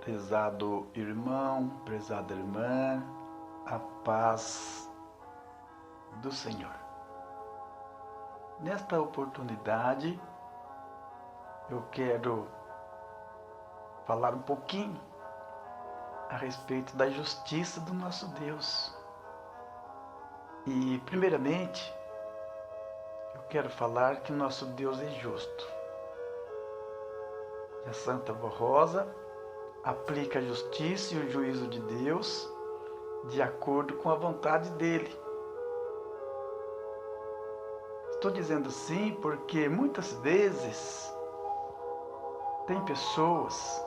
Prezado irmão, prezada irmã, a paz do Senhor. Nesta oportunidade, eu quero falar um pouquinho a respeito da justiça do nosso Deus. E, primeiramente, eu quero falar que nosso Deus é justo. E a Santa Vó Rosa aplica a justiça e o juízo de Deus de acordo com a vontade dele. Estou dizendo assim porque muitas vezes tem pessoas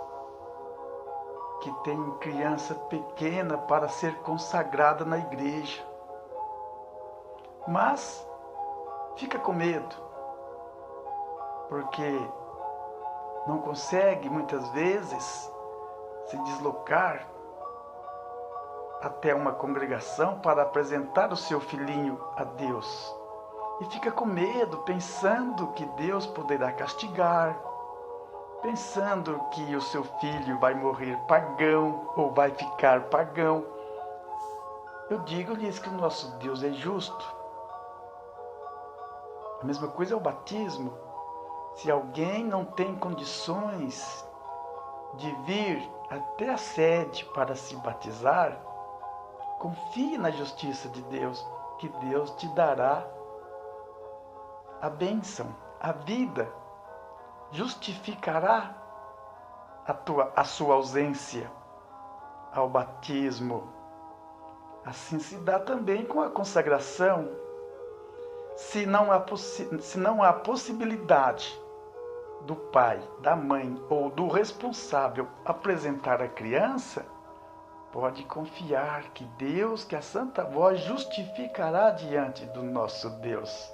que têm criança pequena para ser consagrada na igreja, mas fica com medo, porque não consegue muitas vezes se deslocar até uma congregação para apresentar o seu filhinho a Deus. E fica com medo, pensando que Deus poderá castigar, pensando que o seu filho vai morrer pagão ou vai ficar pagão. Eu digo-lhes que o nosso Deus é justo. A mesma coisa é o batismo. Se alguém não tem condições de vir até a sede para se batizar, confie na justiça de Deus, que Deus te dará a bênção, a vida, justificará a sua ausência ao batismo. Assim se dá também com a consagração. Se não há possibilidade do pai, da mãe ou do responsável apresentar a criança, pode confiar que Deus, que a Santa Voz justificará diante do nosso Deus.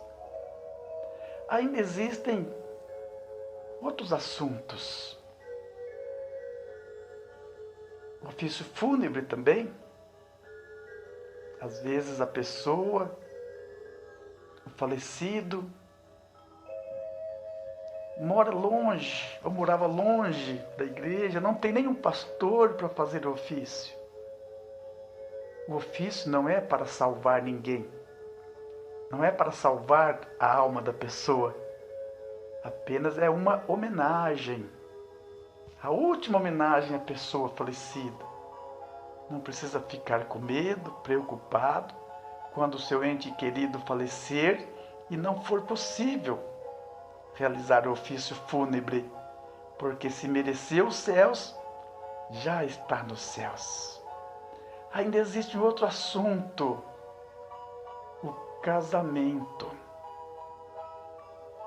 Ainda existem outros assuntos. O ofício fúnebre também. Às vezes a pessoa, o falecido, mora longe, ou morava longe da igreja, não tem nenhum pastor para fazer o ofício. O ofício não é para salvar ninguém, não é para salvar a alma da pessoa, apenas é uma homenagem, a última homenagem à pessoa falecida. Não precisa ficar com medo, preocupado, quando o seu ente querido falecer e não for possível realizar o ofício fúnebre, porque se mereceu os céus, já está nos céus. Ainda existe outro assunto, o casamento.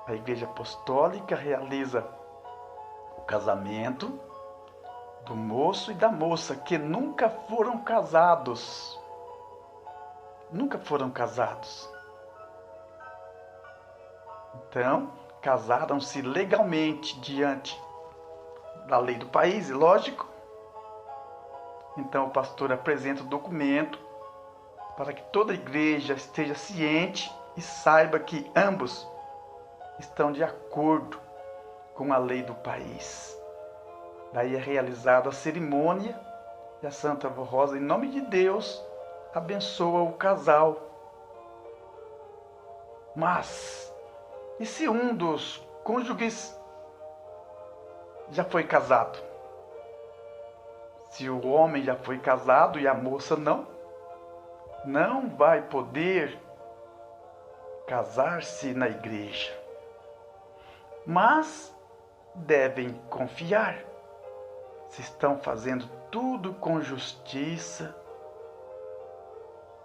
A Igreja Apostólica realiza o casamento do moço e da moça que nunca foram casados. Nunca foram casados. Então, casaram-se legalmente diante da lei do país, lógico. Então o pastor apresenta o documento para que toda a igreja esteja ciente e saiba que ambos estão de acordo com a lei do país. Daí é realizada a cerimônia e a Santa Vó Rosa, em nome de Deus, abençoa o casal. Mas, e se um dos cônjuges já foi casado? Se o homem já foi casado e a moça não vai poder casar-se na igreja. Mas devem confiar. Se estão fazendo tudo com justiça,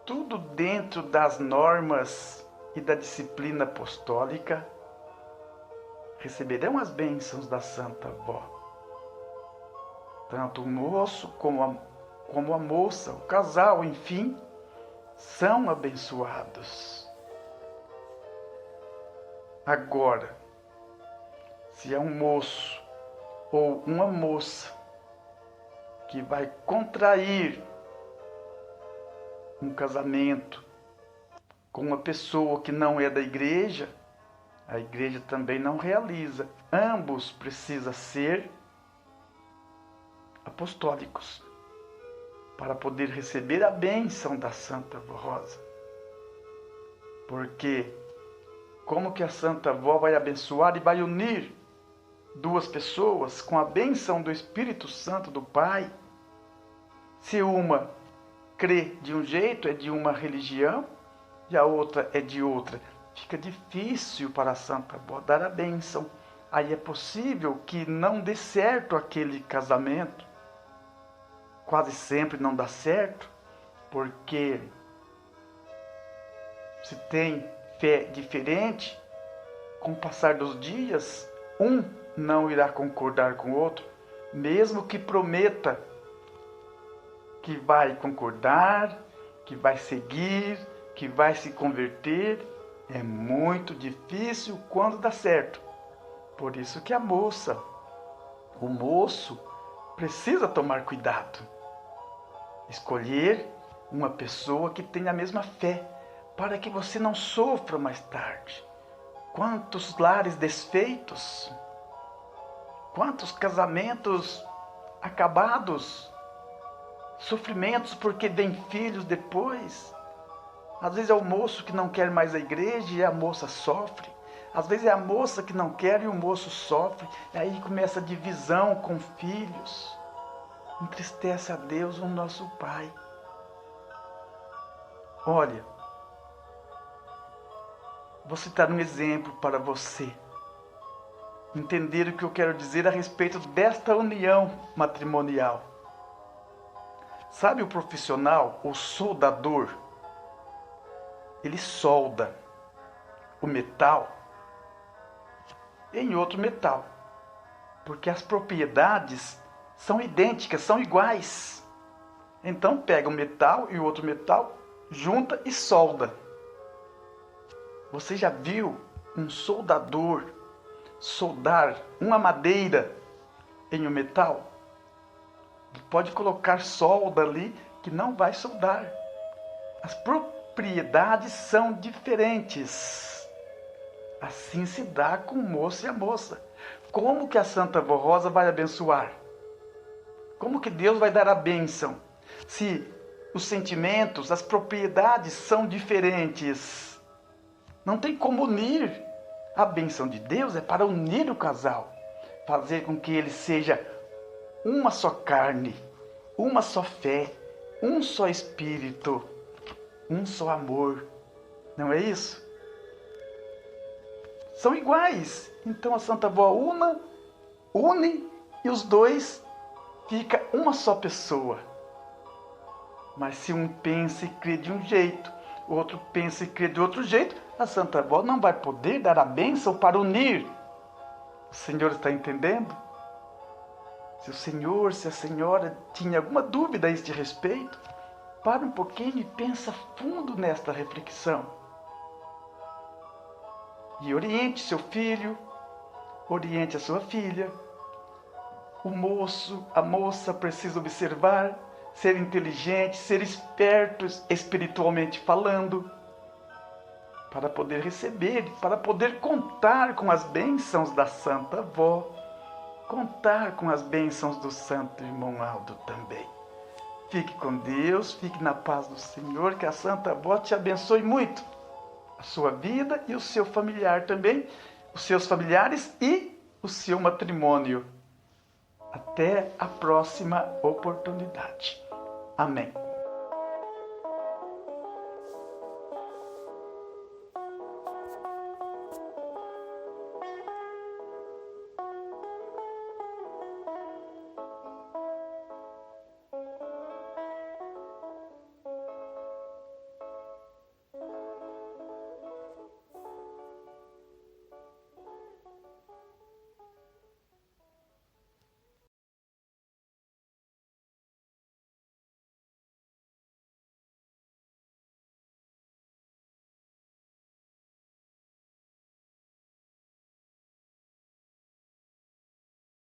tudo dentro das normas e da disciplina apostólica, receberão as bênçãos da Santa Vó. Tanto o moço como a moça, o casal, enfim, são abençoados. Agora, se é um moço ou uma moça que vai contrair um casamento com uma pessoa que não é da igreja, a igreja também não realiza. Ambos precisam ser apostólicos para poder receber a bênção da Santa Avó Rosa. Porque como que a Santa Avó vai abençoar e vai unir duas pessoas com a bênção do Espírito Santo do Pai, se uma crê de um jeito, é de uma religião, e a outra é de outra? Fica difícil para a Santa Avó dar a bênção. Aí é possível que não dê certo aquele casamento. Quase sempre não dá certo, porque se tem fé diferente, com o passar dos dias, um não irá concordar com o outro, mesmo que prometa que vai concordar, que vai seguir, que vai se converter. É muito difícil quando dá certo. Por isso que a moça, o moço, precisa tomar cuidado. Escolher uma pessoa que tenha a mesma fé, para que você não sofra mais tarde. Quantos lares desfeitos, quantos casamentos acabados, sofrimentos porque vem filhos depois. Às vezes é o moço que não quer mais a igreja e a moça sofre. Às vezes é a moça que não quer e o moço sofre. E aí começa a divisão com filhos. Entristece a Deus, o nosso Pai. Olha, vou citar um exemplo para você entender o que eu quero dizer a respeito desta união matrimonial. Sabe o profissional, o soldador? Ele solda o metal em outro metal, porque as propriedades são idênticas, são iguais. Então pega um metal e o outro metal, junta e solda. Você já viu um soldador soldar uma madeira em um metal? Ele pode colocar solda ali que não vai soldar. As propriedades são diferentes. Assim se dá com o moço e a moça. Como que a Santa Avó Rosa vai abençoar? Como que Deus vai dar a bênção? Se os sentimentos, as propriedades são diferentes. Não tem como unir. A bênção de Deus é para unir o casal. Fazer com que ele seja uma só carne, uma só fé, um só espírito, um só amor. Não é isso? São iguais. Então a Santa Avó une e os dois fica uma só pessoa. Mas se um pensa e crê de um jeito, o outro pensa e crê de outro jeito, a Santa Avó não vai poder dar a bênção para unir. O Senhor está entendendo? Se o Senhor, se a Senhora tinha alguma dúvida a este respeito, para um pouquinho e pensa fundo nesta reflexão. E oriente seu filho, oriente a sua filha. O moço, a moça precisa observar, ser inteligente, ser esperto espiritualmente falando, para poder receber, para poder contar com as bênçãos da Santa Avó, contar com as bênçãos do Santo Irmão Aldo também. Fique com Deus, fique na paz do Senhor, que a Santa Avó te abençoe muito, a sua vida e o seu familiar também, os seus familiares e o seu matrimônio. Até a próxima oportunidade. Amém.